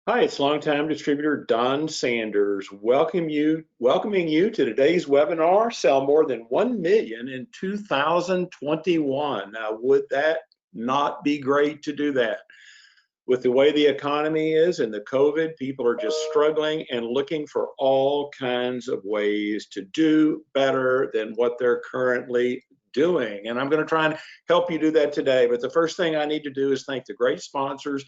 Hi, it's longtime distributor Don Sanders. Welcoming you to today's webinar, Sell More Than 1 Million in 2021. Now, would that not be great to do that? With the way the economy is and the COVID, people are just struggling and looking for all kinds of ways to do better than what they're currently doing. And I'm going to try and help you do that today. But the first thing I need to do is thank the great sponsors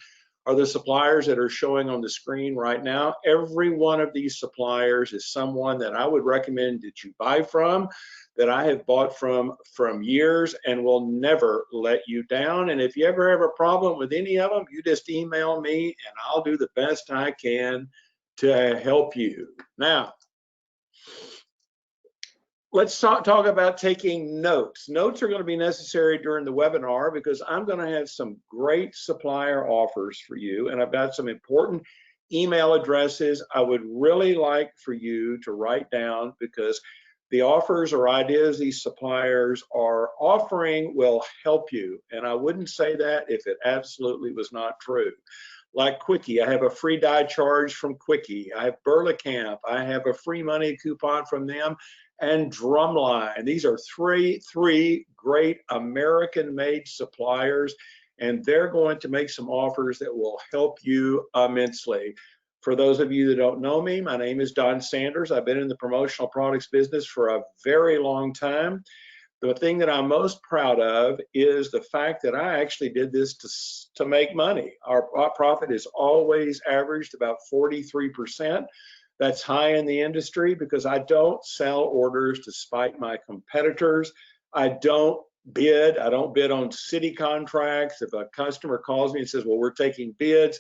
are the suppliers that are showing on the screen right now. Every one of these suppliers is someone that I would recommend that you buy from, that I have bought from years and will never let you down. And if you ever have a problem with any of them, you just email me and I'll do the best I can to help you. Now, let's talk about taking notes. Notes are going to be necessary during the webinar because I'm going to have some great supplier offers for you, and I've got some important email addresses I would really like for you to write down, because the offers or ideas these suppliers are offering will help you. And I wouldn't say that if it absolutely was not true. Like Quickie, I have a free die charge from Quickie. I have Burlacamp, I have a free money coupon from them, and Drumline. These are three great American-made suppliers, and they're going to make some offers that will help you immensely. For those of you that don't know me, my name is Don Sanders. I've been in the promotional products business for a very long time. The thing that I'm most proud of is the fact that I actually did this to make money. Our profit is always averaged about 43%. That's high in the industry because I don't sell orders to spite my competitors. I don't bid on city contracts. If a customer calls me and says, well, we're taking bids,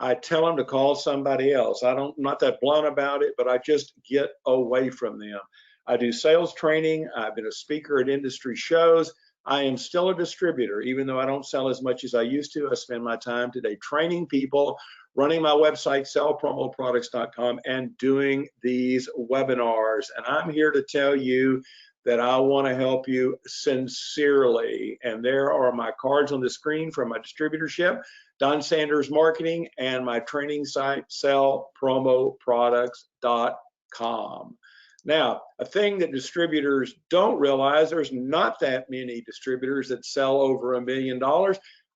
I tell them to call somebody else. I'm not that blunt about it, but I just get away from them. I do sales training. I've been a speaker at industry shows. I am still a distributor, even though I don't sell as much as I used to. I spend my time today training people, running my website, sellpromoproducts.com, and doing these webinars. And I'm here to tell you that I want to help you sincerely. And there are my cards on the screen from my distributorship, Don Sanders Marketing, and my training site, sellpromoproducts.com. Now, a thing that distributors don't realize, there's not that many distributors that sell over $1 million.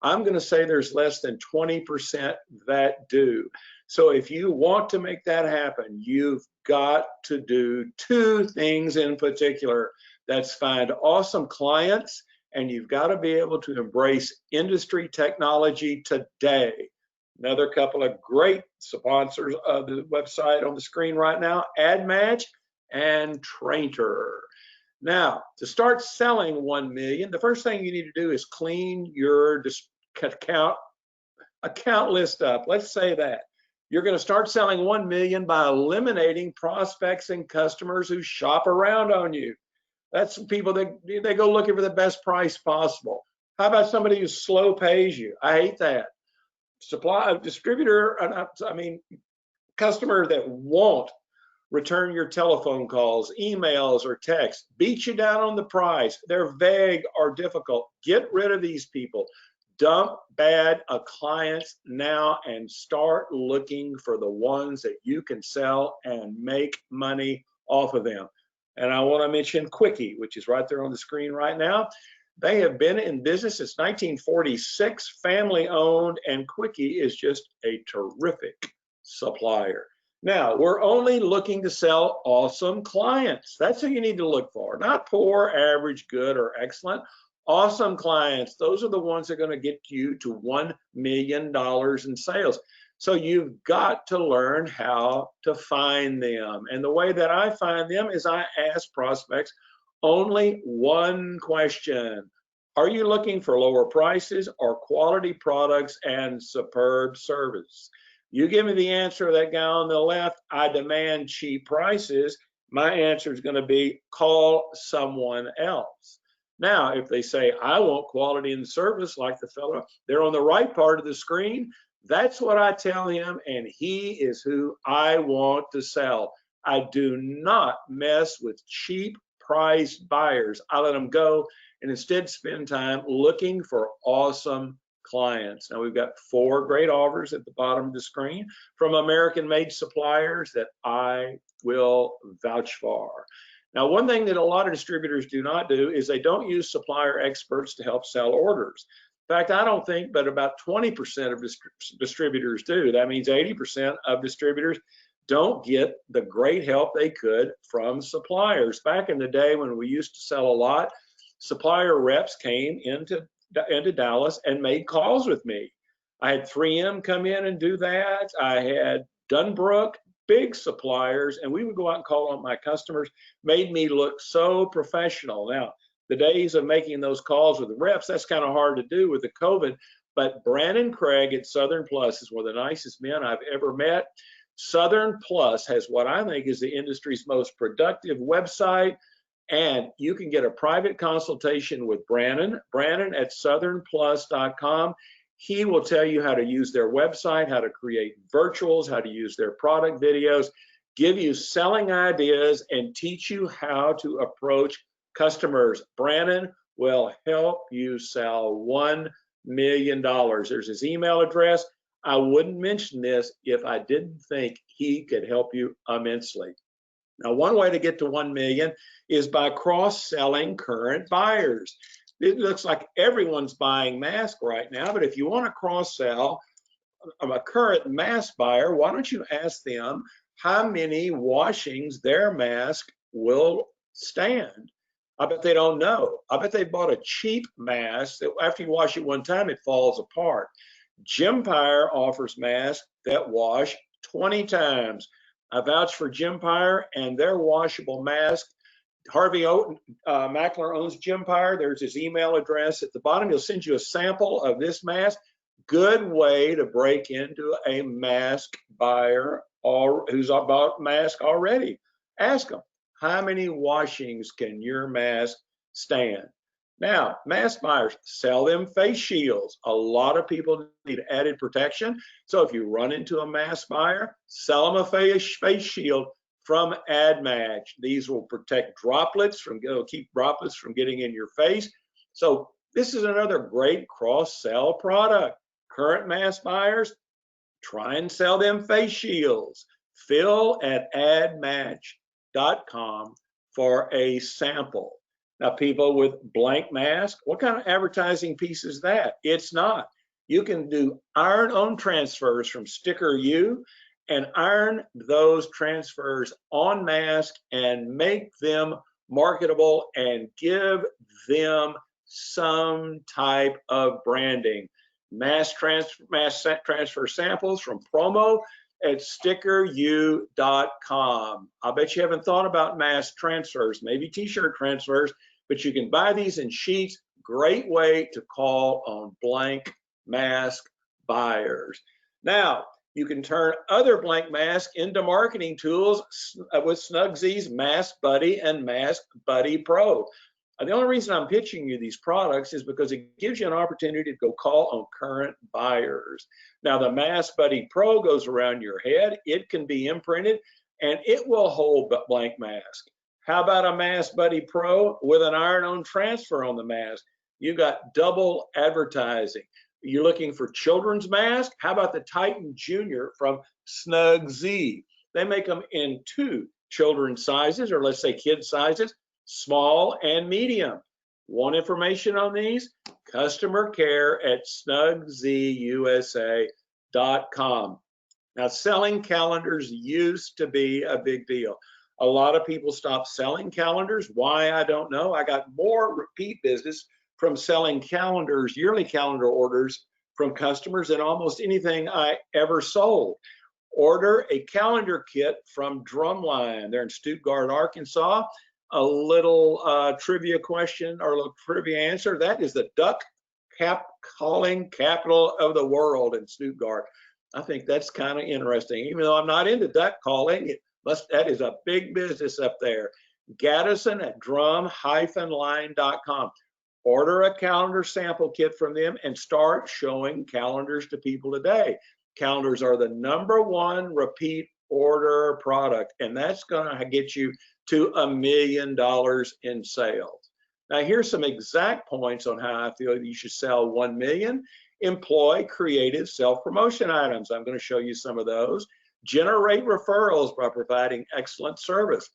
I'm going to say there's less than 20% that do. So if you want to make that happen, you've got to do two things in particular. That's find awesome clients, and you've got to be able to embrace industry technology today. Another couple of great sponsors of the website on the screen right now, AdMatch and Trainter. Now, to start selling 1 million, the first thing you need to do is clean your account list up. Let's say that you're going to start selling 1 million by eliminating prospects and customers who shop around on you. That's people that they go looking for the best price possible. How about somebody who slow pays you? I hate that. Distributor, I mean, customer that won't return your telephone calls, emails, or texts, beat you down on the price. They're vague or difficult. Get rid of these people. Dump bad clients now and start looking for the ones that you can sell and make money off of them. And I want to mention Quickie, which is right there on the screen right now. They have been in business since 1946, family owned, and Quickie is just a terrific supplier. Now, we're only looking to sell awesome clients. That's who you need to look for, not poor, average, good, or excellent. Awesome clients. Those are the ones that are going to get you to $1 million in sales. So you've got to learn how to find them. And the way that I find them is I ask prospects only one question. Are you looking for lower prices or quality products and superb service? You give me the answer of that guy on the left, I demand cheap prices. My answer is going to be call someone else. Now, if they say, I want quality and service, like the fellow, they're on the right part of the screen. That's what I tell him, and he is who I want to sell. I do not mess with cheap price buyers. I let them go and instead spend time looking for awesome clients. Now we've got 4 great offers at the bottom of the screen from American-made suppliers that I will vouch for. Now, one thing that a lot of distributors do not do is they don't use supplier experts to help sell orders. In fact, I don't think but about 20% of distributors do. That means 80% of distributors don't get the great help they could from suppliers. Back in the day when we used to sell a lot, supplier reps came into Dallas and made calls with me. I had 3M come in and do that. I had Dunbrook, big suppliers, and we would go out and call on my customers. Made me look so professional. Now, the days of making those calls with the reps, that's kind of hard to do with the COVID, but Brandon Craig at Southern Plus is one of the nicest men I've ever met. Southern Plus has what I think is the industry's most productive website, and you can get a private consultation with Brandon at southernplus.com. He will tell you how to use their website, how to create virtuals, how to use their product videos, give you selling ideas, and teach you how to approach customers. Brandon will help you sell $1 million. There's his email address. I wouldn't mention this if I didn't think he could help you immensely. Now, one way to get to 1 million is by cross-selling current buyers. It looks like everyone's buying masks right now, but if you want to cross-sell a current mask buyer, why don't you ask them how many washings their mask will stand? I bet they don't know. I bet they bought a cheap mask that after you wash it one time, it falls apart. Gympire offers masks that wash 20 times. I vouch for Gympire and their washable mask. Harvey Mackler owns Gympire. There's his email address at the bottom. He'll send you a sample of this mask. Good way to break into a mask buyer who's bought mask already. Ask them, how many washings can your mask stand? Now, mask buyers, sell them face shields. A lot of people need added protection. So if you run into a mask buyer, sell them a face shield from AdMatch. These will protect droplets keep droplets from getting in your face. So this is another great cross-sell product. Current mask buyers, try and sell them face shields. Phil at admatch.com for a sample. Now, people with blank masks, what kind of advertising piece is that? It's not. You can do iron-on transfers from Sticker U and iron those transfers on mask and make them marketable and give them some type of branding. Mass transfer samples from promo at stickeru.com. I bet you haven't thought about mass transfers, maybe t-shirt transfers, but you can buy these in sheets. Great way to call on blank mask buyers. Now, you can turn other blank masks into marketing tools with Snugsy's Mask Buddy and Mask Buddy Pro. The only reason I'm pitching you these products is because it gives you an opportunity to go call on current buyers. Now, the Mask Buddy Pro goes around your head. It can be imprinted, and it will hold blank mask. How about a Mask Buddy Pro with an iron-on transfer on the mask? You got double advertising. You're looking for children's masks? How about the Titan Junior from Snugsy? They make them in 2 children's sizes, or let's say kid sizes, small and medium. Want information on these? Customer care at snugsyusa.com. Now, selling calendars used to be a big deal. A lot of people stopped selling calendars. Why? I don't know. I got more repeat business from selling calendars, yearly calendar orders from customers than almost anything I ever sold. Order a calendar kit from Drumline. They're in Stuttgart, Arkansas. A little trivia question or a little trivia answer. That is the duck calling capital of the world in Stuttgart. I think that's kind of interesting. Even though I'm not into duck calling, that is a big business up there. Gaddison at drum-line.com. Order a calendar sample kit from them and start showing calendars to people today. Calendars are the #1 repeat order product, and that's going to get you to $1 million in sales. Now, here's some exact points on how I feel you should sell 1 million. Employ creative self-promotion items. I'm going to show you some of those. Generate referrals by providing excellent service.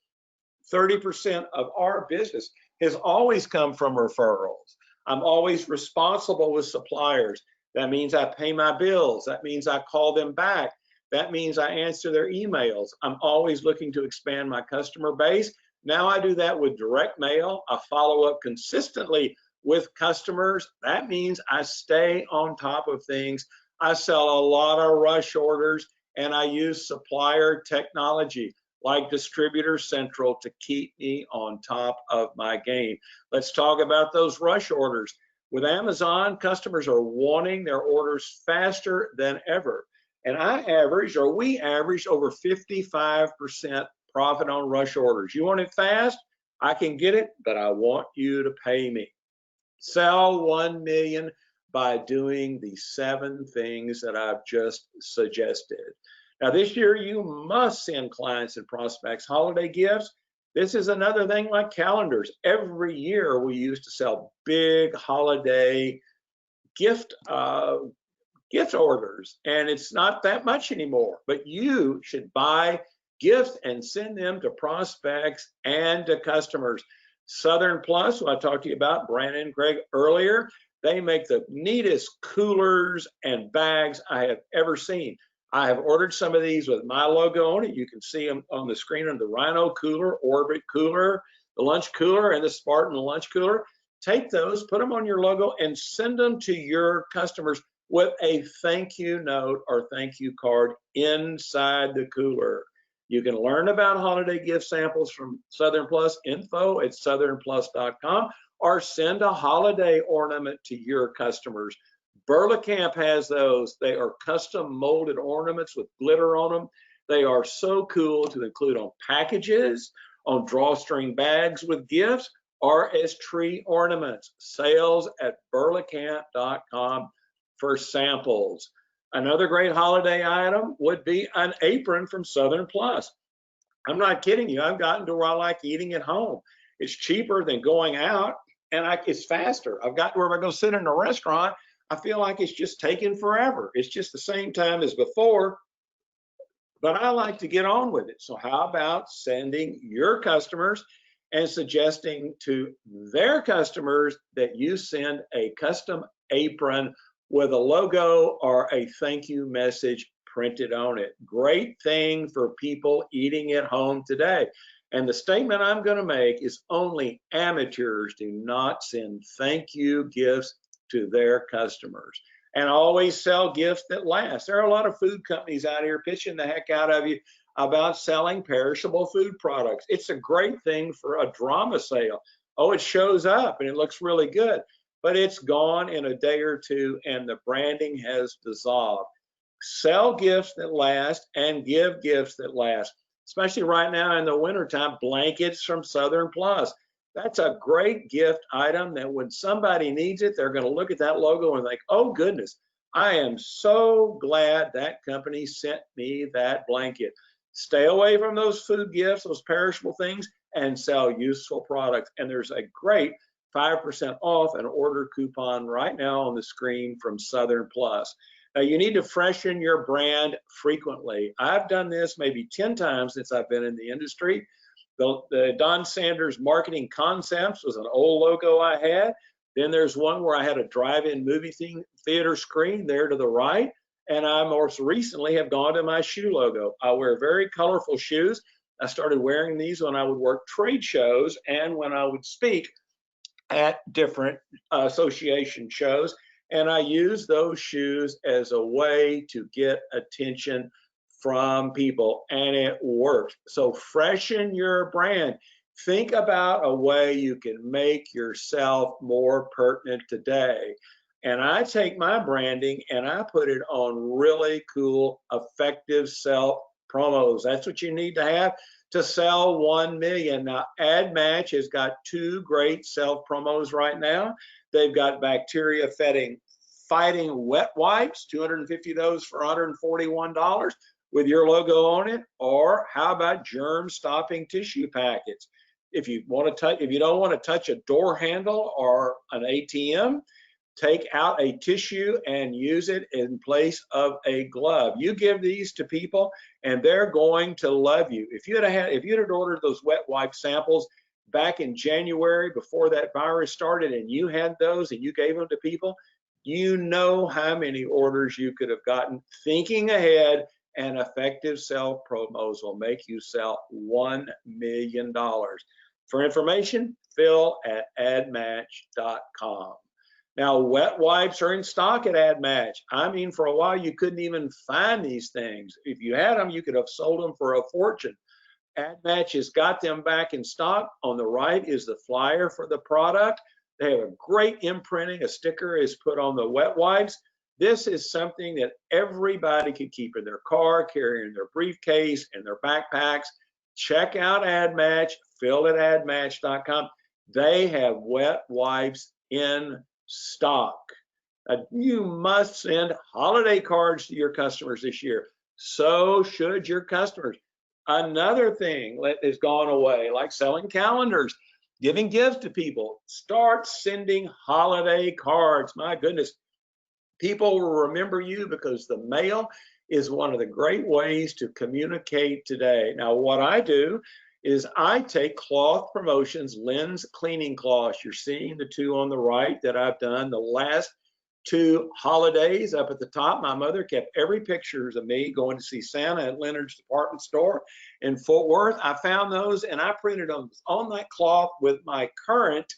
30% of our business has always come from referrals. I'm always responsible with suppliers. That means I pay my bills. That means I call them back. That means I answer their emails. I'm always looking to expand my customer base. Now I do that with direct mail. I follow up consistently with customers. That means I stay on top of things. I sell a lot of rush orders, and I use supplier technology like Distributor Central to keep me on top of my game. Let's talk about those rush orders. With Amazon, customers are wanting their orders faster than ever. And we average over 55% profit on rush orders. You want it fast? I can get it, but I want you to pay me. Sell 1 million by doing the 7 things that I've just suggested. Now, this year, you must send clients and prospects holiday gifts. This is another thing like calendars. Every year, we used to sell big holiday gift orders, and it's not that much anymore. But you should buy gifts and send them to prospects and to customers. Southern Plus, who I talked to you about, Brandon and Greg earlier, they make the neatest coolers and bags I have ever seen. I have ordered some of these with my logo on it. You can see them on the screen on the Rhino cooler, Orbit cooler, the lunch cooler, and the Spartan lunch cooler. Take those, put them on your logo, and send them to your customers with a thank you note or thank you card inside the cooler. You can learn about holiday gift samples from Southern Plus, info@southernplus.com, or send a holiday ornament to your customers. Burlacamp has those. They are custom molded ornaments with glitter on them. They are so cool to include on packages, on drawstring bags with gifts, or as tree ornaments. Sales at burlacamp.com for samples. Another great holiday item would be an apron from Southern Plus. I'm not kidding you. I've gotten to where I like eating at home. It's cheaper than going out, and it's faster. I've got to where if I go sit in a restaurant, I feel like it's just taking forever. It's just the same time as before, but I like to get on with it. So how about sending your customers and suggesting to their customers that you send a custom apron with a logo or a thank you message printed on it. Great thing for people eating at home today. And the statement I'm going to make is only amateurs do not send thank you gifts to their customers. And always sell gifts that last. There are a lot of food companies out here pitching the heck out of you about selling perishable food products. It's a great thing for a drama sale. Oh, it shows up and it looks really good, but it's gone in a day or two and the branding has dissolved. Sell gifts that last and give gifts that last, especially right now in the wintertime. Blankets from Southern Plus. That's a great gift item that when somebody needs it, they're going to look at that logo and think, oh goodness, I am so glad that company sent me that blanket. Stay away from those food gifts, those perishable things, and sell useful products. And there's a great 5% off an order coupon right now on the screen from Southern Plus. Now, you need to freshen your brand frequently. I've done this maybe 10 times since I've been in the industry. The Don Sanders Marketing Concepts was an old logo I had. Then there's one where I had a drive-in movie theater screen there to the right. And I most recently have gone to my shoe logo. I wear very colorful shoes. I started wearing these when I would work trade shows and when I would speak at different association shows. And I use those shoes as a way to get attention from people, and it works. So freshen your brand. Think about a way you can make yourself more pertinent today. And I take my branding and I put it on really cool, effective self promos. That's what you need to have to sell 1 million. Now, Ad Match has got 2 great self promos right now. They've got bacteria fighting wet wipes, 250 of those for $141 with your logo on it. Or how about germ stopping tissue packets? If you don't want to touch a door handle or an ATM, Take out a tissue and use it in place of a glove. You give these to people and they're going to love you. If you'd have ordered those wet wipe samples back in January before that virus started and you had those and you gave them to people, you know how many orders you could have gotten. Thinking ahead and effective self promos will make you sell $1 million. For information, phil@admatch.com. Now, wet wipes are in stock at AdMatch. I mean, for a while, you couldn't even find these things. If you had them, you could have sold them for a fortune. AdMatch has got them back in stock. On the right is the flyer for the product. They have a great imprinting. A sticker is put on the wet wipes. This is something that everybody could keep in their car, carry in their briefcase, in their backpacks. Check out AdMatch, phil@admatch.com. They have wet wipes in stock. You must send holiday cards to your customers this year. So should your customers. Another thing that has gone away, like selling calendars, giving gifts to people. Start sending holiday cards. My goodness, people will remember you because the mail is one of the great ways to communicate today. Now, what I do is I take Cloth Promotions lens cleaning cloths. You're seeing the two on the right that I've done the last 2 holidays. Up at the top, my mother kept every pictures of me going to see Santa at Leonard's department store in Fort Worth. I found those and I printed them on that cloth with my current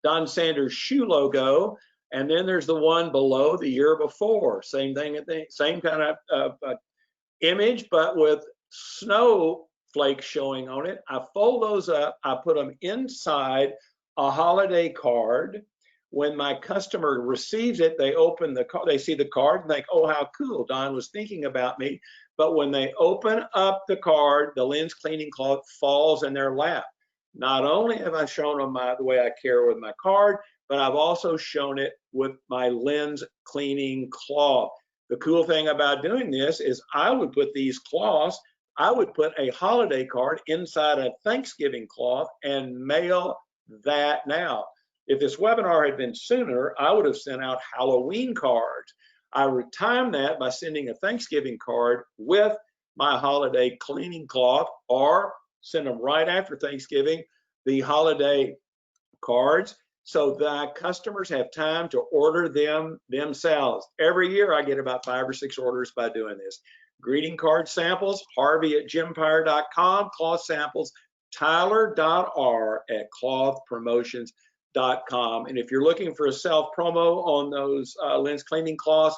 Don Sanders shoe logo. And then there's the one below the year before. Same thing, same kind of image, but with snow flakes showing on it. I fold those up. I put them inside a holiday card. When my customer receives it, they open the card, they see the card and think, oh, how cool, Don was thinking about me. But when they open up the card, the lens cleaning cloth falls in their lap. Not only have I shown them the way I care with my card, but I've also shown it with my lens cleaning cloth. The cool thing about doing this is I would put these cloths, I would put a holiday card inside a Thanksgiving cloth and mail that now. If this webinar had been sooner, I would have sent out Halloween cards. I would time that by sending a Thanksgiving card with my holiday cleaning cloth, or send them right after Thanksgiving, the holiday cards, so that customers have time to order them themselves. Every year I get about 5 or 6 orders by doing this. Greeting card samples, Harvey@Gympire.com, cloth samples, Tyler.R@clothpromotions.com. And if you're looking for a self promo on those lens cleaning cloths,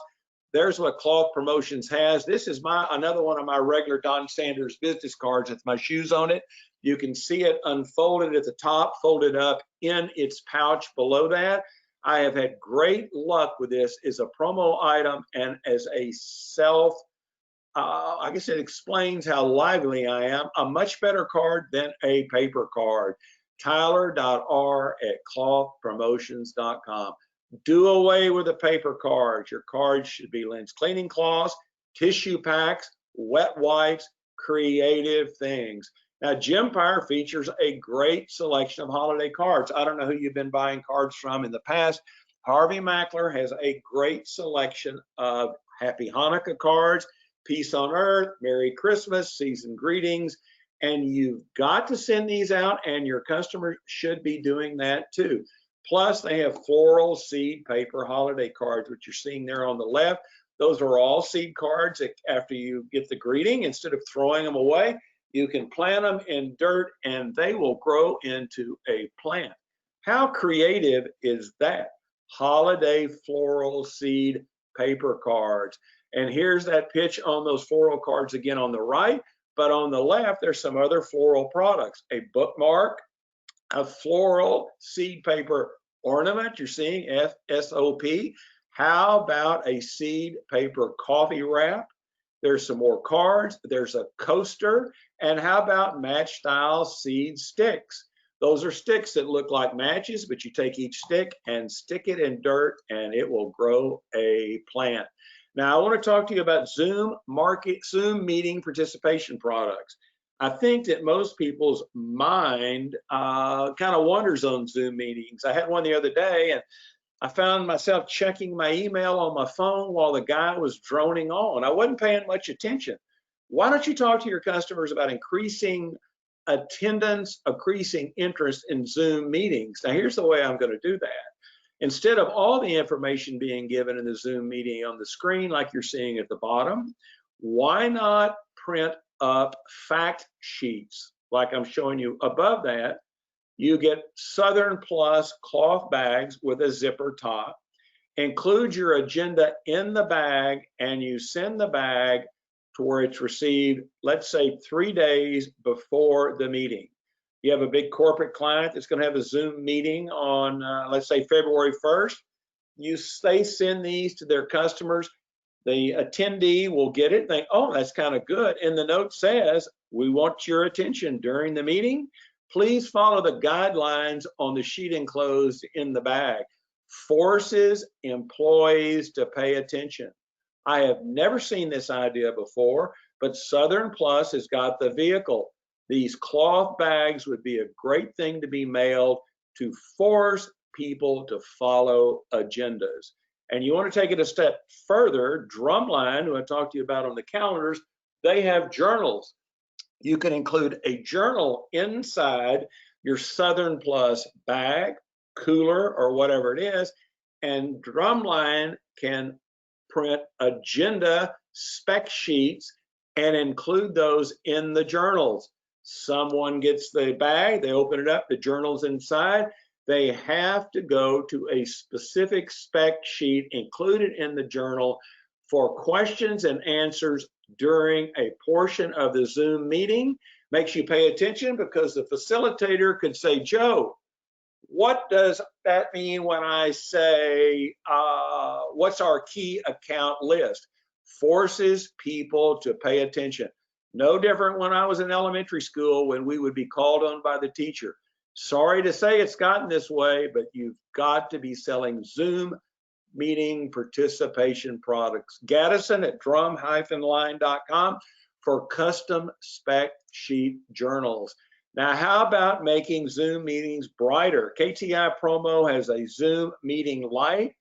there's what Cloth Promotions has. This is another one of my regular Don Sanders business cards. It's my shoes on it. You can see it unfolded at the top, folded up in its pouch below that. I have had great luck with this as a promo item and as a I guess it explains how lively I am. A much better card than a paper card. Tyler.R@clothpromotions.com. Do away with the paper cards. Your cards should be lens cleaning cloths, tissue packs, wet wipes, creative things. Now, Gympire features a great selection of holiday cards. I don't know who you've been buying cards from in the past. Harvey Mackler has a great selection of Happy Hanukkah cards, Peace on Earth, Merry Christmas, Season Greetings, and you've got to send these out, and your customers should be doing that too. Plus, they have floral seed paper holiday cards, which you're seeing there on the left. Those are all seed cards that after you get the greeting, instead of throwing them away, you can plant them in dirt and they will grow into a plant. How creative is that? Holiday floral seed paper cards. And here's that pitch on those floral cards again on the right, but on the left, there's some other floral products. A bookmark, a floral seed paper ornament, you're seeing SOP. How about a seed paper coffee wrap? There's some more cards, there's a coaster, and how about match style seed sticks? Those are sticks that look like matches, but you take each stick and stick it in dirt and it will grow a plant. Now, I want to talk to you about Zoom meeting participation products. I think that most people's mind kind of wanders on Zoom meetings. I had one the other day, and I found myself checking my email on my phone while the guy was droning on. I wasn't paying much attention. Why don't you talk to your customers about increasing attendance, increasing interest in Zoom meetings? Now, here's the way I'm going to do that. Instead of all the information being given in the Zoom meeting on the screen like you're seeing at the bottom, why not print up fact sheets like I'm showing you above that? You get Southern Plus cloth bags with a zipper top. Include your agenda in the bag, and you send the bag to where it's received, let's say 3 days before the meeting. You have a big corporate client that's going to have a Zoom meeting on, let's say February 1st. They send these to their customers. The attendee will get it and think, oh, that's kind of good. And the note says, we want your attention during the meeting. Please follow the guidelines on the sheet enclosed in the bag. Forces employees to pay attention. I have never seen this idea before, but Southern Plus has got the vehicle. These cloth bags would be a great thing to be mailed to force people to follow agendas. And you want to take it a step further, Drumline, who I talked to you about on the calendars, they have journals. You can include a journal inside your Southern Plus bag, cooler, or whatever it is, and Drumline can print agenda spec sheets and include those in the journals. Someone gets the bag, they open it up, the journal's inside. They have to go to a specific spec sheet included in the journal for questions and answers during a portion of the Zoom meeting. Makes you pay attention because the facilitator could say, Joe, what does that mean when I say, what's our key account list? Forces people to pay attention. No different when I was in elementary school when we would be called on by the teacher. Sorry to say it's gotten this way, but you've got to be selling Zoom meeting participation products. Gaddison at drum-line.com for custom spec sheet journals. Now, how about making Zoom meetings brighter? KTI Promo has a Zoom meeting light.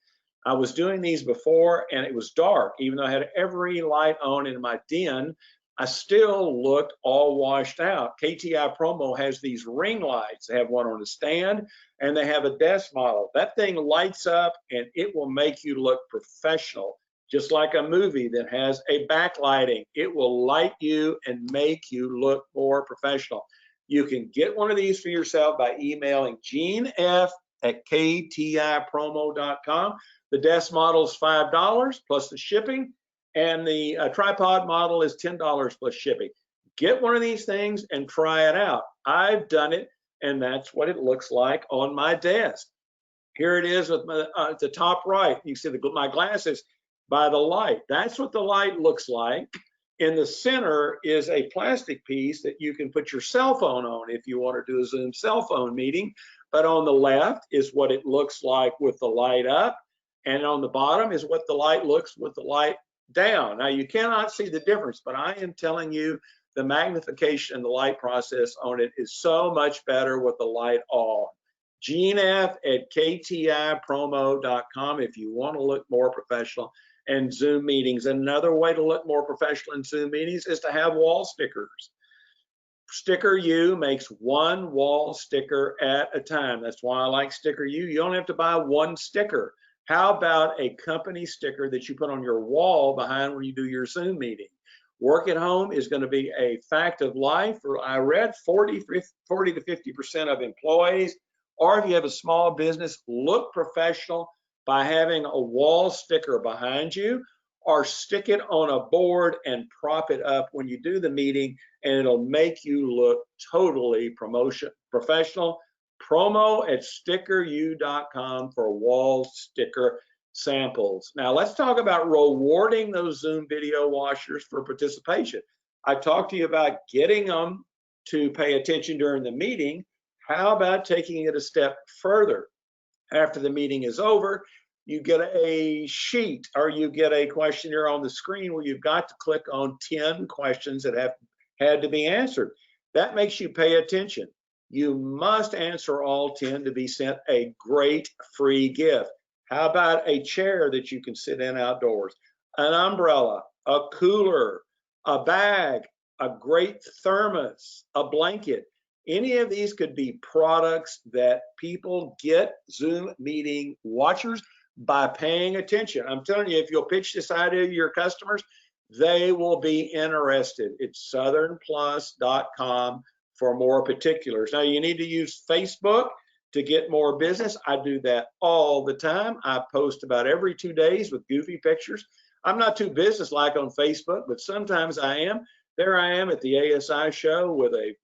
I was doing these before and it was dark. Even though I had every light on in my den, I still looked all washed out. KTI Promo has these ring lights. They have one on a stand and they have a desk model. That thing lights up and it will make you look professional, just like a movie that has a backlighting. It will light you and make you look more professional. You can get one of these for yourself by emailing Gene F at ktipromo.com. The desk model is $5 plus the shipping, and the tripod model is $10 plus shipping. Get one of these things and try it out. I've done it, and that's what it looks like on my desk. Here it is with my, at the top right. You see my glasses by the light. That's what the light looks like. In the center is a plastic piece that you can put your cell phone on if you want to do a Zoom cell phone meeting. But on the left is what it looks like with the light up. And on the bottom is what the light looks with the light down. Now, you cannot see the difference, but I am telling you the magnification and the light process on it is so much better with the light on. Gene F at ktipromo.com if you want to look more professional. And Zoom meetings. Another way to look more professional in Zoom meetings is to have wall stickers. Sticker U makes one wall sticker at a time. That's why I like Sticker U. You don't have to buy one sticker. How about a company sticker that you put on your wall behind when you do your Zoom meeting? Work at home is going to be a fact of life. I read 40 to 50% of employees, or if you have a small business, look professional by having a wall sticker behind you, or stick it on a board and prop it up when you do the meeting, and it'll make you look totally professional. Promo at stickeru.com for wall sticker samples. Now let's talk about rewarding those Zoom video washers for participation. I talked to you about getting them to pay attention during the meeting. How about taking it a step further? After the meeting is over, you get a sheet or you get a questionnaire on the screen where you've got to click on 10 questions that have had to be answered. That makes you pay attention. You must answer all 10 to be sent a great free gift. How about a chair that you can sit in outdoors? An umbrella, a cooler, a bag, a great thermos, a blanket. Any of these could be products that people get Zoom meeting watchers by paying attention. I'm telling you, if you'll pitch this idea to your customers, they will be interested. It's southernplus.com for more particulars. Now, you need to use Facebook to get more business. I do that all the time. I post about every 2 days with goofy pictures. I'm not too businesslike on Facebook, but sometimes I am. There I am at the ASI show with a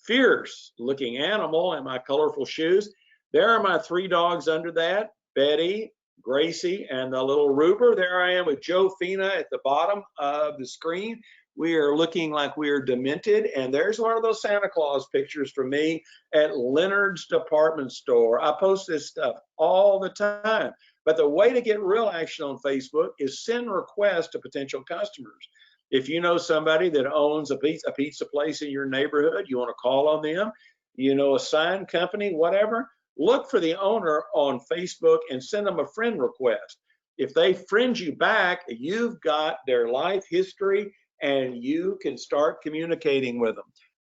fierce looking animal in my colorful shoes. There are my 3 dogs under that, Betty, Gracie, and the little Ruber. There I am with Joe Fina at the bottom of the screen. We are looking like we are demented. And there's one of those Santa Claus pictures for me at Leonard's department store. I post this stuff all the time. But the way to get real action on Facebook is send requests to potential customers. If you know somebody that owns a pizza place in your neighborhood, you want to call on them, you know, a sign company, whatever, look for the owner on Facebook and send them a friend request. If they friend you back, you've got their life history and you can start communicating with them.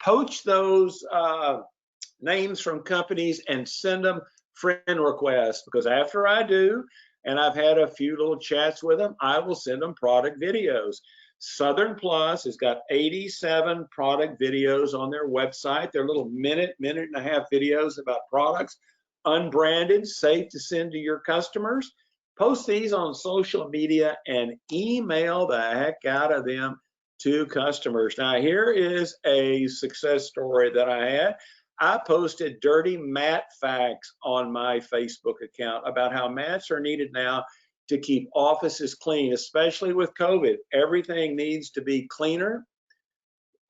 Poach those names from companies and send them friend requests, because after I do, and I've had a few little chats with them, I will send them product videos. Southern Plus has got 87 product videos on their website. They're little minute and a half videos about products, unbranded, safe to send to your customers. Post these on social media and email the heck out of them to customers. Now, here is a success story that I had. I posted dirty mat facts on my Facebook account about how mats are needed now to keep offices clean, especially with COVID. Everything needs to be cleaner.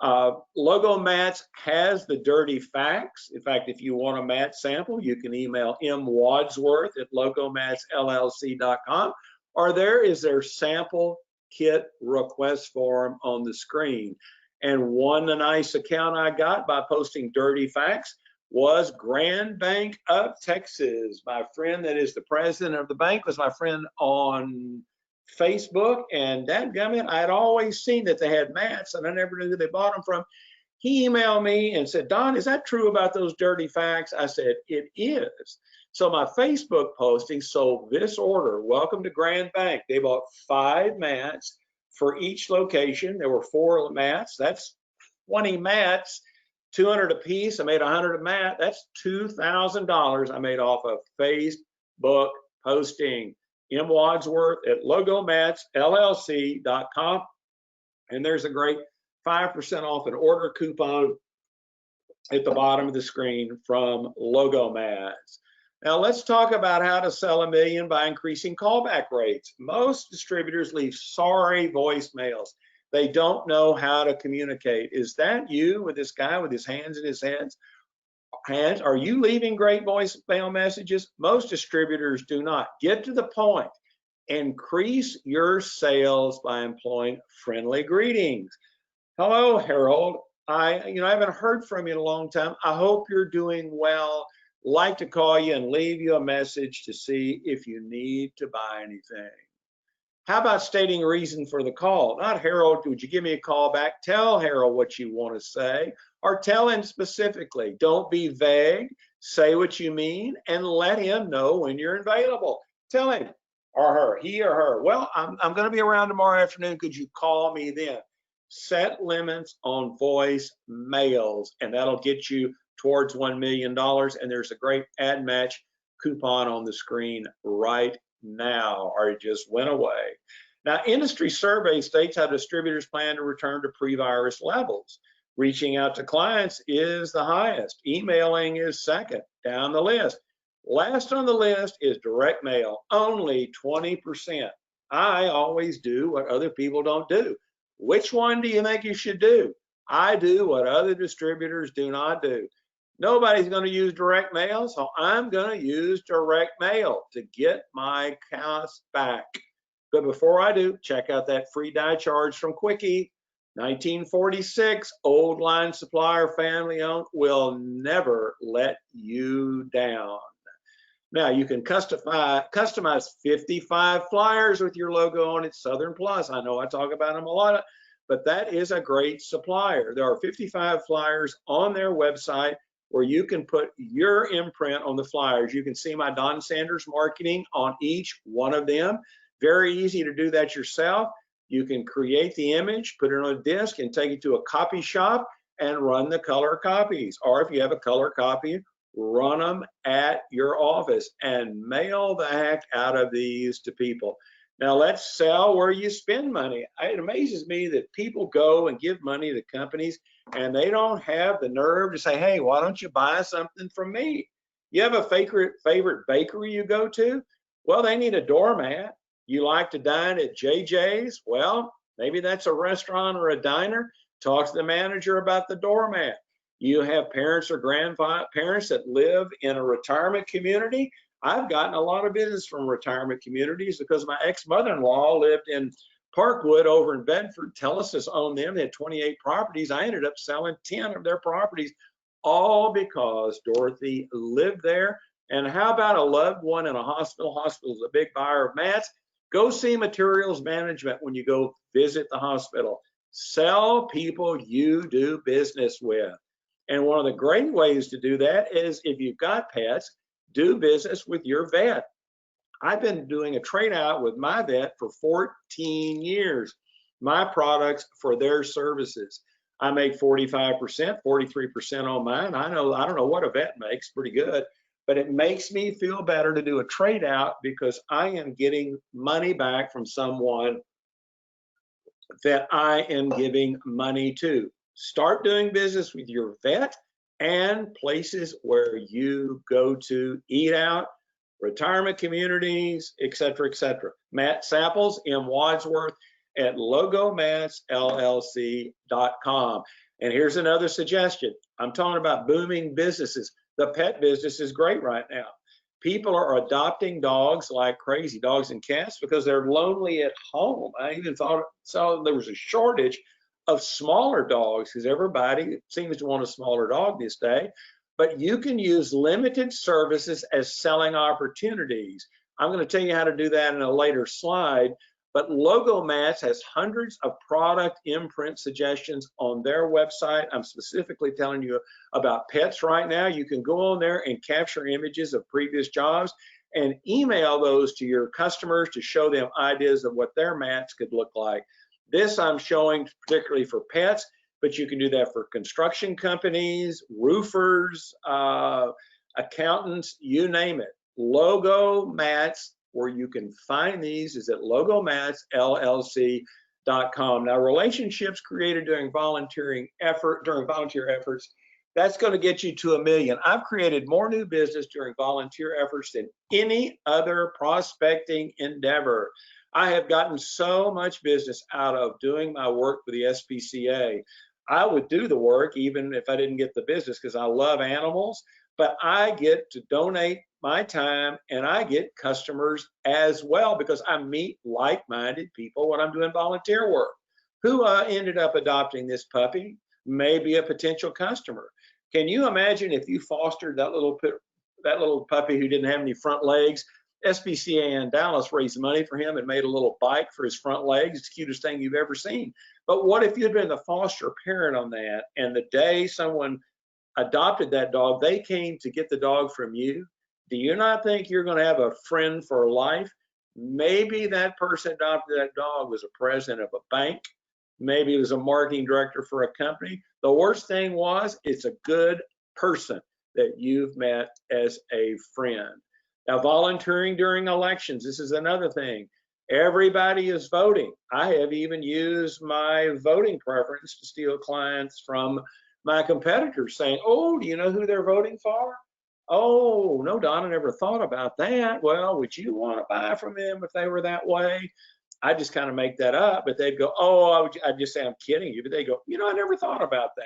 Logo Mats has the dirty facts. In fact, if you want a mat sample, you can email M. Wadsworth at logomatsllc.com, or there is their sample kit request form on the screen. And one nice account I got by posting dirty facts was Grand Bank of Texas. My friend that is the president of the bank was my friend on Facebook, and dadgummit, I had always seen that they had mats and I never knew who they bought them from. He emailed me and said, Don, is that true about those dirty facts? I said, it is. So my Facebook posting sold this order. Welcome to Grand Bank. They bought 5 mats for each location. There were 4 mats. That's 20 mats, 200 a piece. I made 100 a mat. That's $2,000 I made off of Facebook posting. M. Wadsworth at logomatsllc.com. And there's a great 5% off an order coupon at the bottom of the screen from Logo Mats. Now let's talk about how to sell $1 million by increasing callback rates. Most distributors leave sorry voicemails. They don't know how to communicate. Is that you with this guy with his hands in his hands? Are you leaving great voicemail messages? Most distributors do not. Get to the point. Increase your sales by employing friendly greetings. Hello, Harold. I haven't heard from you in a long time. I hope you're doing well. Like to call you and leave you a message to see if you need to buy anything. How about stating a reason for the call? Not, Harold, would you give me a call back? Tell Harold what you want to say, or tell him specifically. Don't be vague. Say what you mean and let him know when you're available. Tell him or her, he or her, well, I'm going to be around tomorrow afternoon. Could you call me then? Set limits on voice mails, and that'll get you towards $1 million. And there's a great ad match coupon on the screen right now, or it just went away. Now, industry survey states how distributors plan to return to pre-virus levels. Reaching out to clients is the highest. Emailing is second down the list. Last on the list is direct mail, only 20%. I always do what other people don't do. Which one do you think you should do? I do what other distributors do not do. Nobody's going to use direct mail, so I'm going to use direct mail to get my accounts back. But before I do, check out that free die charge from Quickie. 1946, old line supplier, family owned, will never let you down. Now you can customize 55 flyers with your logo on it, Southern Plus. I know I talk about them a lot, but that is a great supplier. There are 55 flyers on their website where you can put your imprint on the flyers. You can see my Don Sanders marketing on each one of them. Very easy to do that yourself. You can create the image, put it on a disc, and take it to a copy shop and run the color copies. Or if you have a color copy, run them at your office and mail the heck out of these to people. Now let's sell where you spend money. It amazes me that people go and give money to companies and they don't have the nerve to say, hey, why don't you buy something from me? You have a favorite bakery you go to? Well, they need a doormat. You like to dine at JJ's? Well, maybe that's a restaurant or a diner. Talk to the manager about the doormat. You have parents or grandparents that live in a retirement community. I've gotten a lot of business from retirement communities because my ex-mother-in-law lived in Parkwood over in Bedford. Telus owned them. They had 28 properties. I ended up selling 10 of their properties, all because Dorothy lived there. And how about a loved one in a hospital? Hospital is a big buyer of mats. Go see materials management when you go visit the hospital. Sell people you do business with. And one of the great ways to do that is if you've got pets, do business with your vet. I've been doing a trade out with my vet for 14 years, my products for their services. I make 45%, 43% on mine. I don't know what a vet makes, pretty good, but it makes me feel better to do a trade out because I am getting money back from someone that I am giving money to. Start doing business with your vet and places where you go to eat out, retirement communities, etc., etc. Matt Sapples, M. Wadsworth at logomatsllc.com. And here's another suggestion. I'm talking about booming businesses. The pet business is great right now. People are adopting dogs like crazy, dogs and cats, because they're lonely at home. I even saw there was a shortage of smaller dogs because everybody seems to want a smaller dog this day. But you can use limited services as selling opportunities. I'm going to tell you how to do that in a later slide. But Logo Mats has hundreds of product imprint suggestions on their website. I'm specifically telling you about pets right now. You can go on there and capture images of previous jobs and email those to your customers to show them ideas of what their mats could look like. This I'm showing particularly for pets, but you can do that for construction companies, roofers, accountants, you name it. Logo Mats, where you can find these, is at logomatsllc.com. Now, relationships created during volunteer efforts, that's going to get you to 1 million. I've created more new business during volunteer efforts than any other prospecting endeavor. I have gotten so much business out of doing my work for the SPCA. I would do the work even if I didn't get the business because I love animals, but I get to donate my time and I get customers as well because I meet like-minded people when I'm doing volunteer work. Who ended up adopting this puppy? Maybe a potential customer. Can you imagine if you fostered that little puppy who didn't have any front legs? SPCA in Dallas raised money for him and made a little bike for his front legs. It's the cutest thing you've ever seen. But what if you'd been the foster parent on that, and the day someone adopted that dog, they came to get the dog from you? Do you not think you're going to have a friend for life? Maybe that person adopted that dog was a president of a bank. Maybe it was a marketing director for a company. The worst thing was it's a good person that you've met as a friend. Now, volunteering during elections, this is another thing. Everybody is voting. I have even used my voting preference to steal clients from my competitors saying, oh, do you know who they're voting for? Oh, no, Donna never thought about that. Well, would you want to buy from them if they were that way? I just kind of make that up, but they'd go, oh, I'd just say I'm kidding you. But they go, you know, I never thought about that.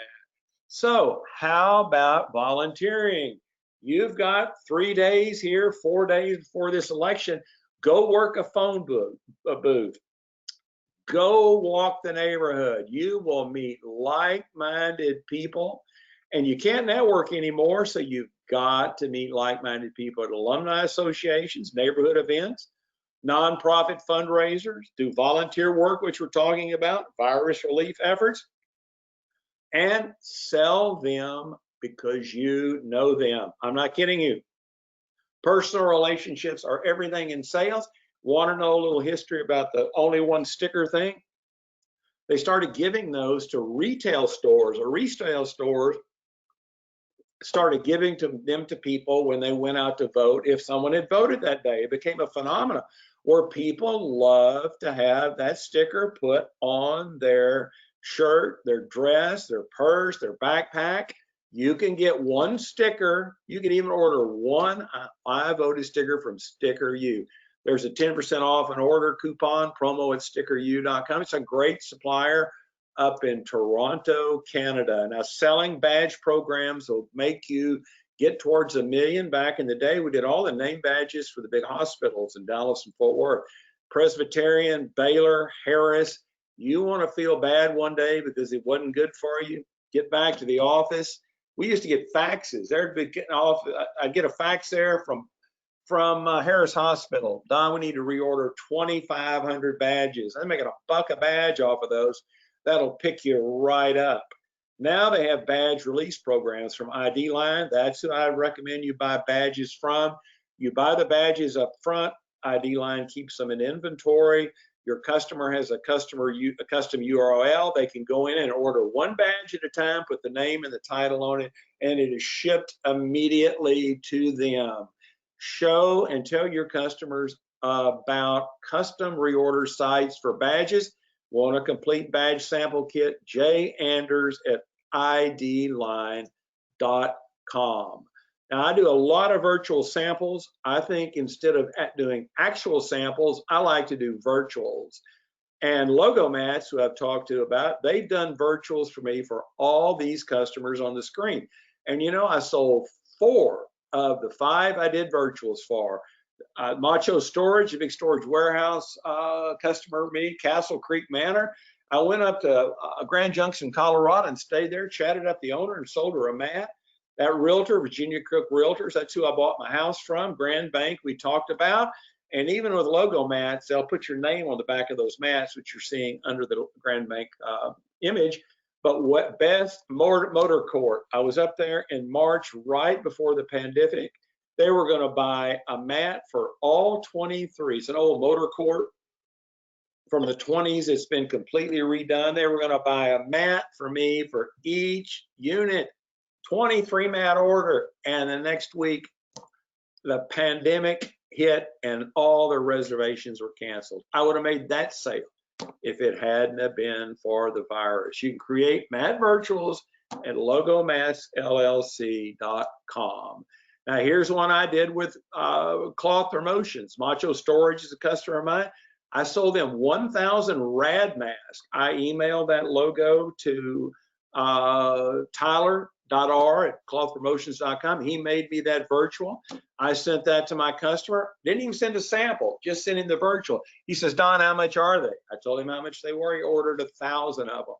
So how about volunteering? You've got 3 days here, 4 days before this election. Go work a phone booth. Go walk the neighborhood. You will meet like-minded people, And you can't network anymore, so you've got to meet like-minded people at alumni associations, neighborhood events, nonprofit fundraisers, do volunteer work, which we're talking about, virus relief efforts, and sell them because you know them. I'm not kidding you. Personal relationships are everything in sales. Want to know a little history about the only one sticker thing? They started giving those to retail stores, or retail stores started giving them to people when they went out to vote if someone had voted that day. It became a phenomenon where people love to have that sticker put on their shirt, their dress, their purse, their backpack. You can get one sticker. You can even order one I voted sticker from Sticker U. There's a 10% off an order coupon, promo at stickeru.com. It's a great supplier up in Toronto, Canada. Now, selling badge programs will make you get towards $1 million. Back in the day, we did all the name badges for the big hospitals in Dallas and Fort Worth. Presbyterian, Baylor, Harris. You want to feel bad one day because it wasn't good for you? Get back to the office. We used to get faxes. There'd be getting off. I'd get a fax there from Harris Hospital. Don, we need to reorder 2,500 badges. I'm making $1 a badge off of those. That'll pick you right up. Now they have badge release programs from ID Line. That's who I recommend you buy badges from. You buy the badges up front. ID Line keeps them in inventory. Your customer has a custom URL. They can go in and order one badge at a time, put the name and the title on it, and it is shipped immediately to them. Show and tell your customers about custom reorder sites for badges. Want a complete badge sample kit? Anders at idline.com. Now, I do a lot of virtual samples. I think instead of doing actual samples, I like to do virtuals. And Logo Mats, who I've talked to about, they've done virtuals for me for all these customers on the screen. And you know, I sold 4 of the 5 I did virtuals for. Macho Storage, a big storage warehouse customer, me, Castle Creek Manor. I went up to Grand Junction, Colorado, and stayed there, chatted up the owner, and sold her a mat. That realtor, Virginia Cook Realtors, that's who I bought my house from. Grand Bank, we talked about. And even with Logo Mats, they'll put your name on the back of those mats, which you're seeing under the Grand Bank image. But what best motor court? I was up there in March, right before the pandemic. They were going to buy a mat for all 23. It's an old motor court from the 20s. It's been completely redone. They were going to buy a mat for me for each unit. 23 mat order. And the next week, the pandemic hit and all the reservations were canceled. I would have made that sale if it hadn't have been for the virus. You can create mat virtuals at logomatsllc.com. Now, here's one I did with Cloth Promotions. Macho Storage is a customer of mine. I sold them 1,000 rad masks. I emailed that logo to Tyler.R at clothpromotions.com. He made me that virtual. I sent that to my customer. Didn't even send a sample, just sent him the virtual. He says, Don, how much are they? I told him how much they were. He ordered 1,000 of them.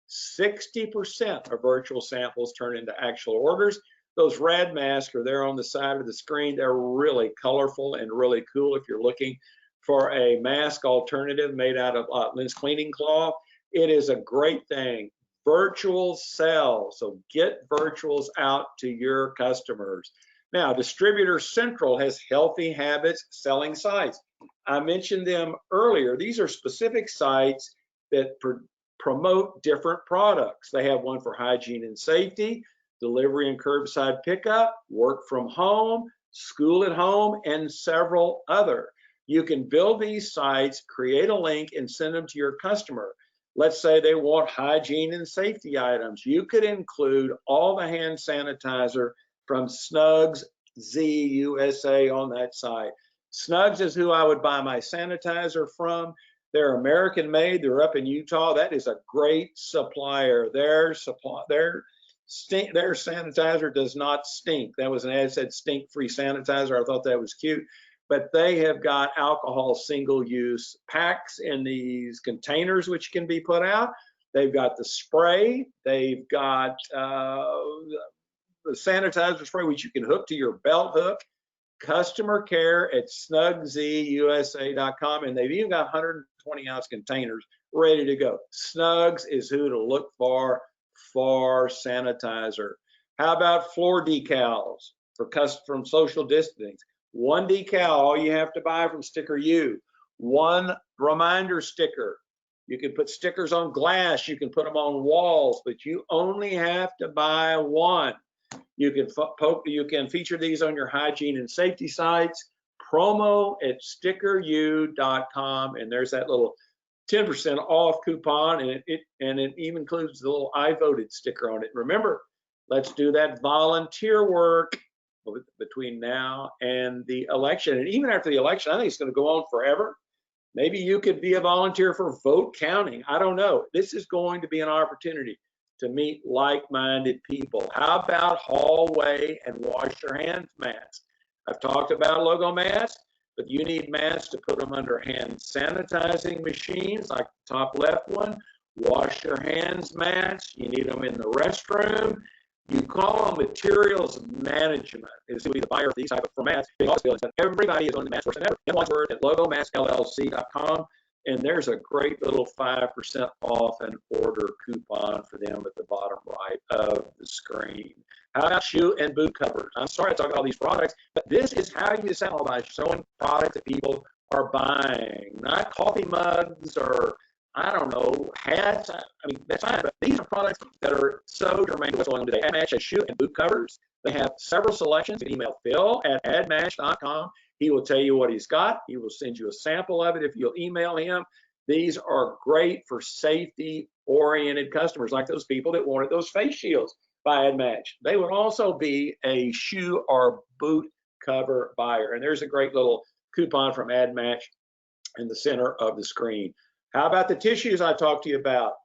60% of virtual samples turn into actual orders. Those rad masks are there on the side of the screen. They're really colorful and really cool if you're looking for a mask alternative made out of lens cleaning cloth. It is a great thing. Virtual sell. So get virtuals out to your customers. Now, Distributor Central has Healthy Habits selling sites. I mentioned them earlier. These are specific sites that promote different products. They have one for hygiene and safety, delivery and curbside pickup, work from home, school at home, and several other. You can build these sites, create a link, and send them to your customer. Let's say they want hygiene and safety items. You could include all the hand sanitizer from Snuggs USA on that site. Snuggs is who I would buy my sanitizer from. They're American made. They're up in Utah. That is a great supplier. Their sanitizer does not stink. That was an ad that said stink-free sanitizer. I thought that was cute. But they have got alcohol single-use packs in these containers which can be put out. They've got the spray. They've got sanitizer spray, which you can hook to your belt hook. Customer care at snugzusa.com, and they've even got 120-ounce containers ready to go. Snugs is who to look for sanitizer. How about floor decals from social distancing? One decal, all you have to buy from Sticker U. One reminder sticker. You can put stickers on glass, you can put them on walls, but you only have to buy one. You can feature these on your hygiene and safety sites. Promo at stickeru.com, and there's that little 10% off coupon, and it even includes the little I voted sticker on it. Remember, let's do that volunteer work between now and the election. And even after the election, I think it's going to go on forever. Maybe you could be a volunteer for vote counting. I don't know. This is going to be an opportunity to meet like-minded people. How about hallway and wash your hands masks? I've talked about logo masks, but you need masks to put them under hand sanitizing machines, like the top left one. Wash your hands masks. You need them in the restroom. You call them materials management. Is who be the buyer of these type of masks. Everybody is on the mask first and ever. In one word, at logomaskllc.com. And there's a great little 5% off an order coupon for them at the bottom right of the screen. How about shoe and boot covers? I'm sorry I talk about all these products, but this is how you sell by showing products that people are buying, not coffee mugs or, I don't know, hats. I mean, that's fine, but these are products that are so germane to what's going on today. AdMatch has shoe and boot covers. They have several selections. You can email Phil@admatch.com. He will tell you what he's got. He will send you a sample of it if you'll email him. These are great for safety-oriented customers, like those people that wanted those face shields by AdMatch. They would also be a shoe or boot cover buyer. And there's a great little coupon from AdMatch in the center of the screen. How about the tissues I talked to you about?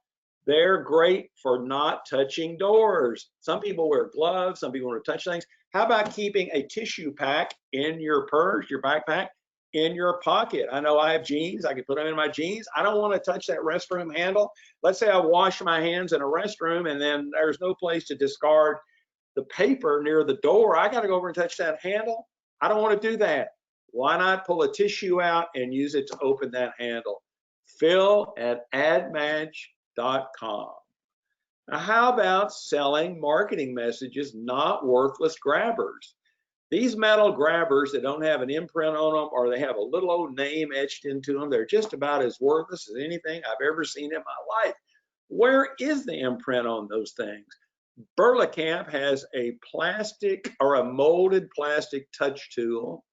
They're great for not touching doors. Some people wear gloves, some people want to touch things. How about keeping a tissue pack in your purse, your backpack, in your pocket? I know I have jeans, I can put them in my jeans. I don't want to touch that restroom handle. Let's say I wash my hands in a restroom and then there's no place to discard the paper near the door. I got to go over and touch that handle. I don't want to do that. Why not pull a tissue out and use it to open that handle? Phil@admatch.com. Now, how about selling marketing messages, not worthless grabbers? These metal grabbers that don't have an imprint on them, or they have a little old name etched into them, they're just about as worthless as anything I've ever seen in my life. Where is the imprint on those things? Burlacamp has a plastic or a molded plastic touch tool.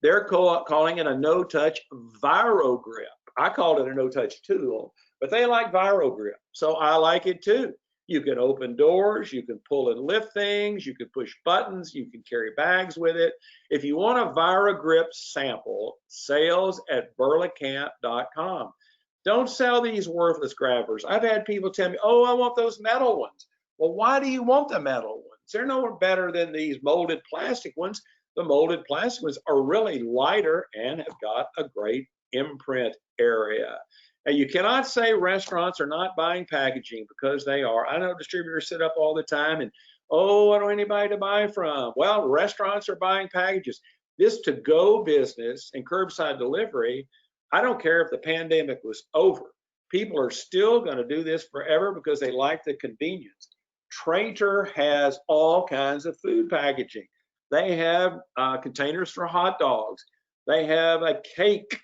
They're calling it a no-touch ViroGrip. I called it a no-touch tool, but they like ViroGrip, so I like it too. You can open doors, you can pull and lift things, you can push buttons, you can carry bags with it. If you want a ViroGrip sample, sales@burlacamp.com. Don't sell these worthless grabbers. I've had people tell me, oh, I want those metal ones. Well, why do you want the metal ones? They're no better than these molded plastic ones. The molded plastic ones are really lighter and have got a great imprint area. Now, you cannot say restaurants are not buying packaging, because they are. I know distributors sit up all the time and, oh, I don't have anybody to buy from. Well, restaurants are buying packages. This to-go business and curbside delivery, I don't care if the pandemic was over. People are still going to do this forever because they like the convenience. Traeger has all kinds of food packaging. They have containers for hot dogs. They have a cake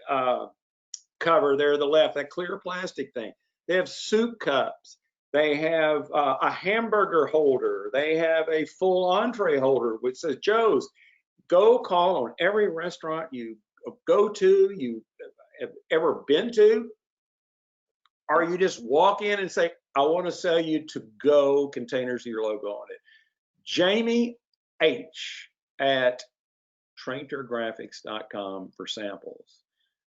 cover there to the left, that clear plastic thing. They have soup cups. They have a hamburger holder. They have a full entree holder which says Joe's. Go call on every restaurant you go to, you have ever been to, or you just walk in and say, I want to sell you to-go containers of your logo on it. Jamie H. at TrainterGraphics.com for samples.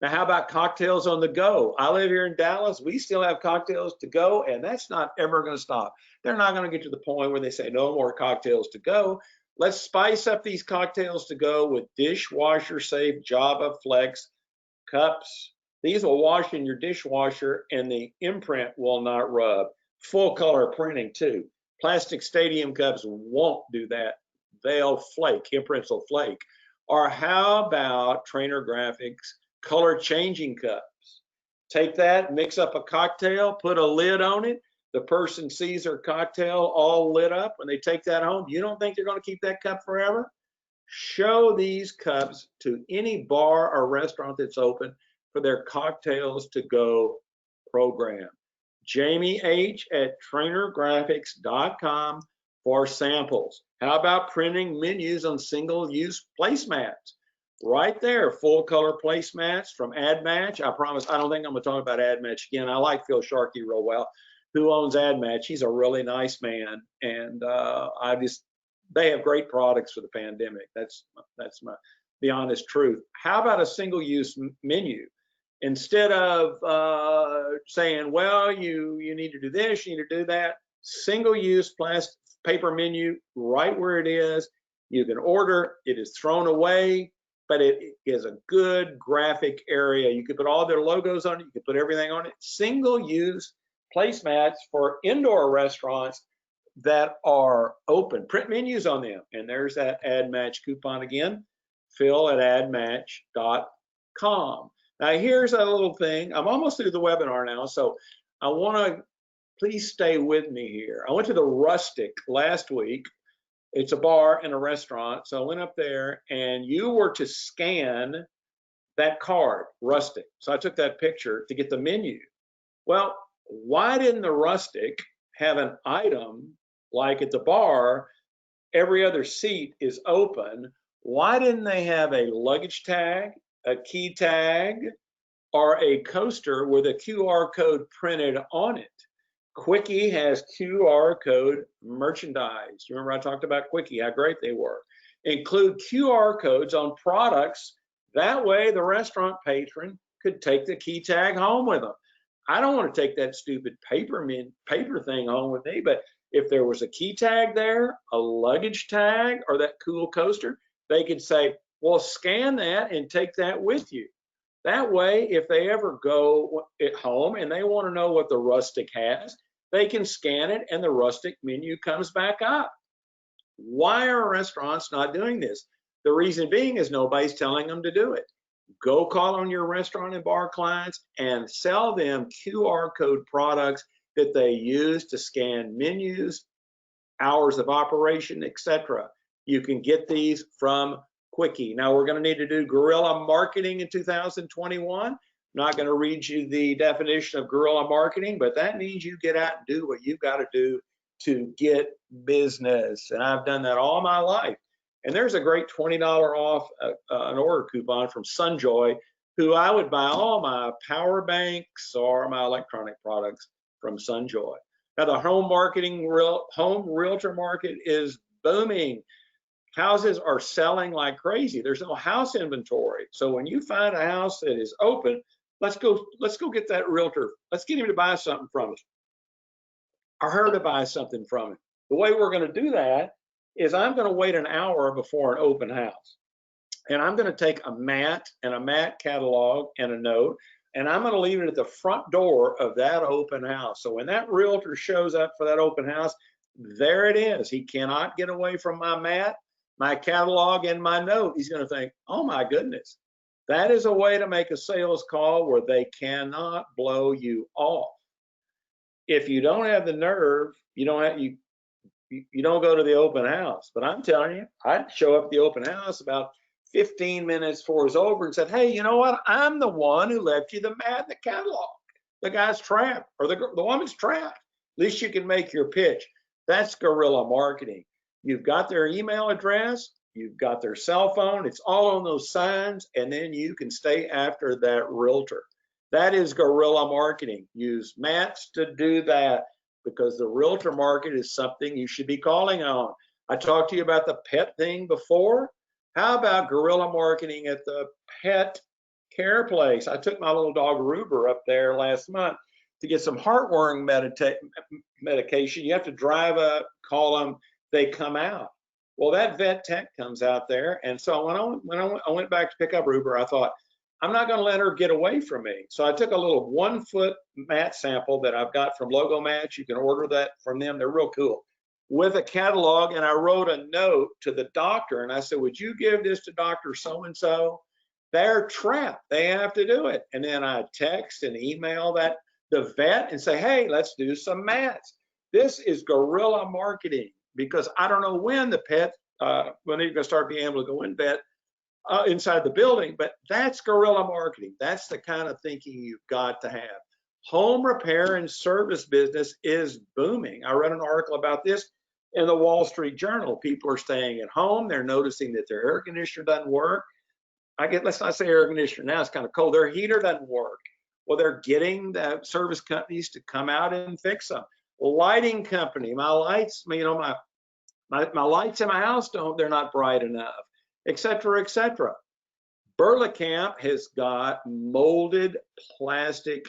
Now, how about cocktails on the go? I live here in Dallas. We still have cocktails to go, and that's not ever going to stop. They're not going to get to the point where they say no more cocktails to go. Let's spice up these cocktails to go with dishwasher safe Java Flex cups. These will wash in your dishwasher and the imprint will not rub. Full color printing too. Plastic stadium cups won't do that. They'll flake, imprints will flake. Or how about Trainer Graphics color changing cups? Take that, mix up a cocktail, put a lid on it. The person sees their cocktail all lit up. When they take that home, you don't think they're going to keep that cup forever? Show these cups to any bar or restaurant that's open for their cocktails to go program. Jamie H at trainergraphics.com for samples. How about printing menus on single-use placemats? Right there, full color placemats from AdMatch. I promise I don't think I'm going to talk about AdMatch again. I like Phil Sharkey real well, who owns AdMatch. He's a really nice man, and they have great products for the pandemic. That's the honest truth. How about a single-use menu? Instead of saying, well, you need to do this, you need to do that, single-use plastic paper menu right where it is. You can order, it is thrown away, but it is a good graphic area. You can put all their logos on it, you can put everything on it. Single-use placemats for indoor restaurants that are open. Print menus on them. And there's that AdMatch coupon again, Phil at admatch.com. Now here's a little thing. I'm almost through the webinar now, so I want to please stay with me here. I went to the Rustic last week. It's a bar and a restaurant. So I went up there and you were to scan that card, Rustic. So I took that picture to get the menu. Well, why didn't the Rustic have an item like at the bar, every other seat is open? Why didn't they have a luggage tag, a key tag, or a coaster with a QR code printed on it? Quickie has QR code merchandise. You remember I talked about Quickie, how great they were. Include QR codes on products. That way the restaurant patron could take the key tag home with them. I don't want to take that stupid paper thing home with me, but if there was a key tag there, a luggage tag, or that cool coaster, they could say, well, scan that and take that with you. That way, if they ever go at home and they want to know what the Rustic has, they can scan it and the Rustic menu comes back up. Why are restaurants not doing this? The reason being is nobody's telling them to do it. Go call on your restaurant and bar clients and sell them QR code products that they use to scan menus, hours of operation, etc. You can get these from Quickie. Now we're going to need to do guerrilla marketing in 2021. I'm not going to read you the definition of guerrilla marketing, but that means you get out and do what you've got to do to get business. And I've done that all my life. And there's a great $20 off an order coupon from Sunjoy, who I would buy all my power banks or my electronic products from Sunjoy. Now the home realtor market is booming. Houses are selling like crazy. There's no house inventory. So when you find a house that is open, let's go get that realtor. Let's get him to buy something from us, or her to buy something from him. The way we're going to do that is I'm going to wait an hour before an open house. And I'm going to take a mat and a mat catalog and a note, and I'm going to leave it at the front door of that open house. So when that realtor shows up for that open house, there it is. He cannot get away from my mat, my catalog, and my note. He's going to think, oh my goodness, that is a way to make a sales call where they cannot blow you off. If you don't have the nerve, you don't go to the open house. But I'm telling you, I'd show up at the open house about 15 minutes before it's over and said, hey, you know what? I'm the one who left you the mat and the catalog. The guy's trapped, or the woman's trapped. At least you can make your pitch. That's guerrilla marketing. You've got their email address, you've got their cell phone, it's all on those signs, and then you can stay after that realtor. That is guerrilla marketing. Use mats to do that, because the realtor market is something you should be calling on. I talked to you about the pet thing before. How about guerrilla marketing at the pet care place? I took my little dog Ruber up there last month to get some heartworm medication. You have to drive up, call them, they come out. Well, that vet tech comes out there, and so when I went back to pick up Ruber, I thought, I'm not going to let her get away from me. So I took a little 1-foot mat sample that I've got from Logo Match. You can order that from them. They're real cool. with a catalog, and I wrote a note to the doctor, and I said, would you give this to Dr. So-and-so? They're trapped. They have to do it. And then I text and email the vet and say, hey, let's do some mats. This is guerrilla marketing, because I don't know when the pet, when they're going to start being able to go in vet inside the building, but that's guerrilla marketing. That's the kind of thinking you've got to have. Home repair and service business is booming. I read an article about this in the Wall Street Journal. People are staying at home. They're noticing that their air conditioner doesn't work. Let's not say air conditioner now, it's kind of cold. Their heater doesn't work. Well, they're getting the service companies to come out and fix them. Lighting company, my lights, my lights in my house they're not bright enough, et cetera, et cetera. Burlacamp has got molded plastic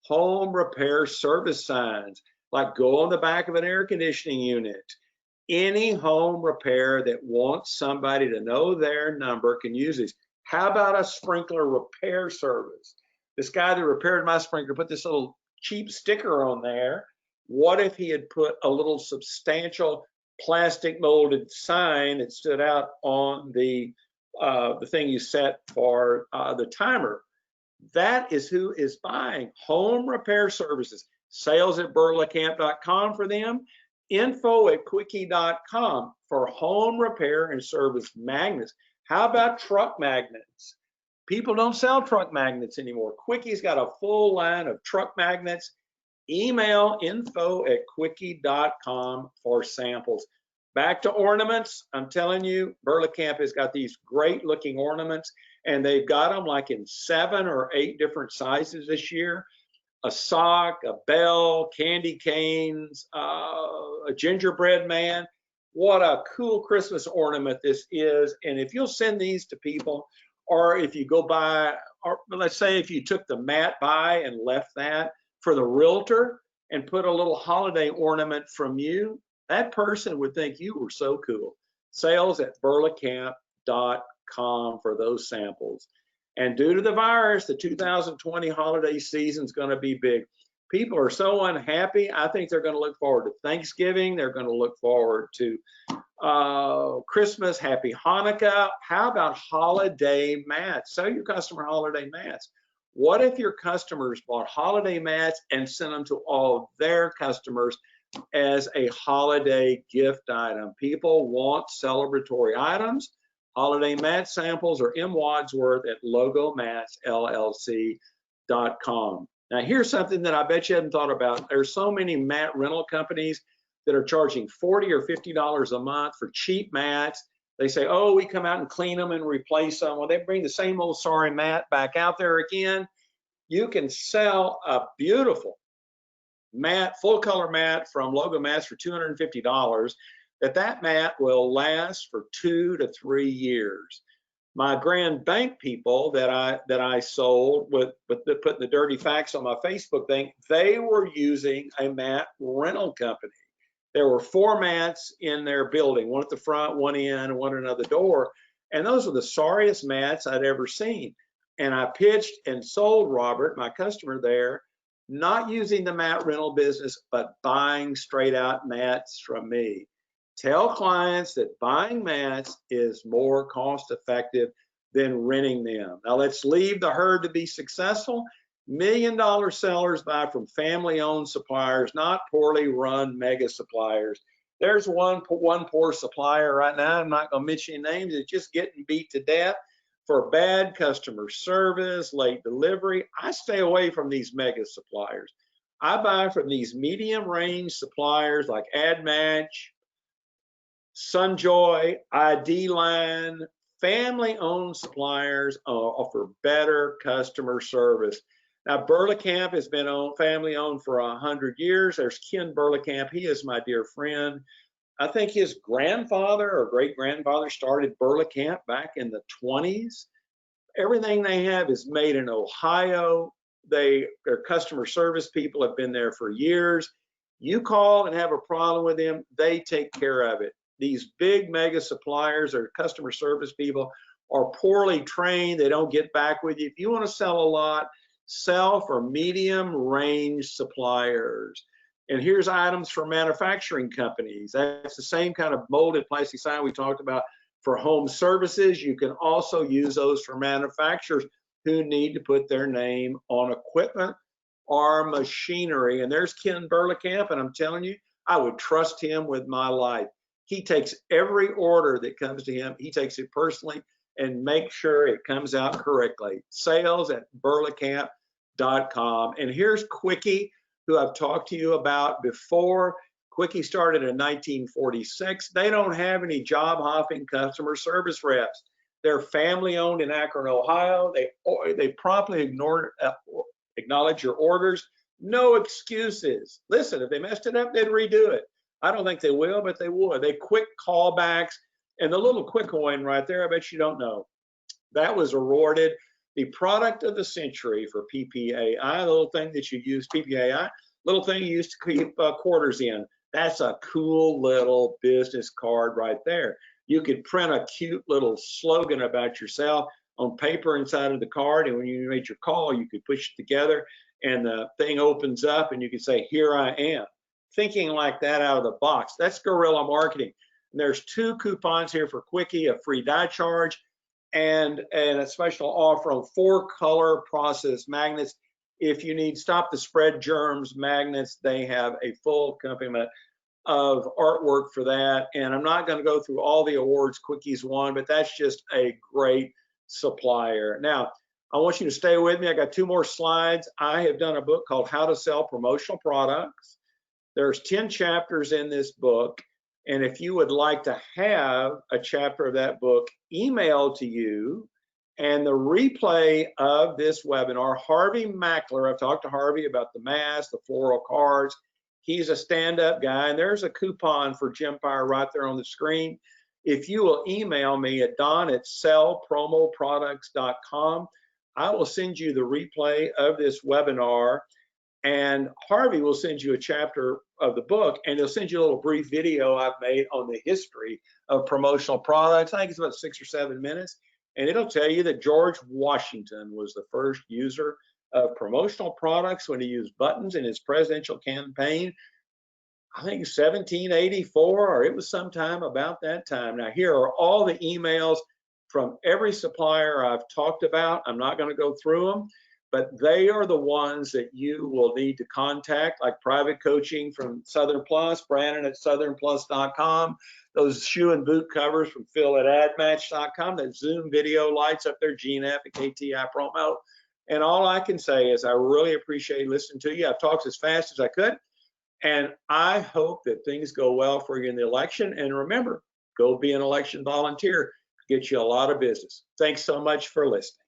home repair service signs, like go on the back of an air conditioning unit. Any home repair that wants somebody to know their number can use these. How about a sprinkler repair service? This guy that repaired my sprinkler put this little cheap sticker on there. What if he had put a little substantial plastic molded sign that stood out on the thing you set for the timer? That is who is buying home repair services. Sales at burlacamp.com for them. Info at quickie.com for home repair and service magnets. How about truck magnets? People don't sell truck magnets anymore. Quickie's got a full line of truck magnets. Email info at quickie.com for samples. Back to ornaments. I'm telling you, Burlacamp has got these great looking ornaments, and they've got them like in 7 or 8 different sizes this year. A sock, a bell, candy canes, a gingerbread man. What a cool Christmas ornament this is. And if you'll send these to people, or if you go by, or let's say if you took the mat by and left that for the realtor and put a little holiday ornament from you, that person would think you were so cool. Sales at burlacamp.com for those samples. And due to the virus, the 2020 holiday season is going to be big. People are so unhappy. I think they're going to look forward to Thanksgiving. They're going to look forward to Christmas, Happy Hanukkah. How about holiday mats? Sell your customer holiday mats. What if your customers bought holiday mats and sent them to all their customers as a holiday gift item? People want celebratory items. Holiday mat samples are M. Wadsworth at logomatsllc.com. Now, here's something that I bet you haven't thought about. There's so many mat rental companies that are charging $40 or $50 a month for cheap mats. They say, oh, we come out and clean them and replace them. Well, they bring the same old sorry mat back out there again. You can sell a beautiful mat, full color mat from Logo Mats for $250. That mat will last for 2 to 3 years. My Grand Bank people that I sold with putting the dirty facts on my Facebook thing, they were using a mat rental company. There were 4 mats in their building, one at the front, one in, and one at another door. And those were the sorriest mats I'd ever seen. And I pitched and sold Robert, my customer there, not using the mat rental business, but buying straight out mats from me. Tell clients that buying mats is more cost effective than renting them. Now let's leave the herd to be successful. $1 million sellers buy from family-owned suppliers, not poorly run mega suppliers. There's one poor supplier right now, I'm not going to mention names, it's just getting beat to death for bad customer service, late delivery. I stay away from these mega suppliers. I buy from these medium range suppliers like AdMatch, Sunjoy, ID Line. Family-owned suppliers offer better customer service. Now, Burlacamp has been family-owned for 100 years. There's Ken Burlacamp. He is my dear friend. I think his grandfather or great-grandfather started Burlacamp back in the 20s. Everything they have is made in Ohio. Their customer service people have been there for years. You call and have a problem with them, they take care of it. These big mega suppliers or customer service people are poorly trained. They don't get back with you. If you want to sell a lot, sell for medium range suppliers. And here's items for manufacturing companies. That's the same kind of molded plastic sign we talked about for home services. You can also use those for manufacturers who need to put their name on equipment or machinery. And there's Ken Burlekamp, and I'm telling you, I would trust him with my life. He takes every order that comes to him, he takes it personally and makes sure it comes out correctly. sales@burlekamp.com. And here's Quickie, who I've talked to you about before. Quickie started in 1946. They don't have any job hopping customer service reps. They're family owned in Akron, Ohio. They promptly acknowledge your orders. No excuses. Listen, if they messed it up, they'd redo it. I don't think they will, but they would. They quick callbacks. And the little quick coin right there, I bet you don't know, that was awarded the product of the century for PPAI, the little thing that you use, PPAI, little thing you used to keep quarters in. That's a cool little business card right there. You could print a cute little slogan about yourself on paper inside of the card, and when you made your call, you could push it together and the thing opens up and you can say, "Here I am." Thinking like that out of the box. That's guerrilla marketing. And there's 2 coupons here for Quickie, a free die charge and a special offer on 4 color process magnets. If you need stop the spread germs magnets, they have a full accompaniment of artwork for that. And I'm not going to go through all the awards Quickie's won, but that's just a great supplier. Now, I want you to stay with me. I got 2 more slides. I have done a book called How to Sell Promotional Products. There's 10 chapters in this book. And if you would like to have a chapter of that book emailed to you and the replay of this webinar, Harvey Mackler, I've talked to Harvey about the mask, the floral cards. He's a stand-up guy, and there's a coupon for Gemfire right there on the screen. If you will email me at don@sellpromoproducts.com, I will send you the replay of this webinar, and Harvey will send you a chapter of the book, and he'll send you a little brief video I've made on the history of promotional products. I think it's about 6 or 7 minutes, and it'll tell you that George Washington was the first user of promotional products when he used buttons in his presidential campaign. I think 1784, or it was sometime about that time. Now, here are all the emails from every supplier I've talked about. I'm not going to go through them, but they are the ones that you will need to contact, like private coaching from Southern Plus, Brandon at southernplus.com, those shoe and boot covers from Phil at admatch.com, that Zoom video lights up there, GNF and KTI promo. And all I can say is I really appreciate listening to you. I've talked as fast as I could, and I hope that things go well for you in the election. And remember, go be an election volunteer. Get you a lot of business. Thanks so much for listening.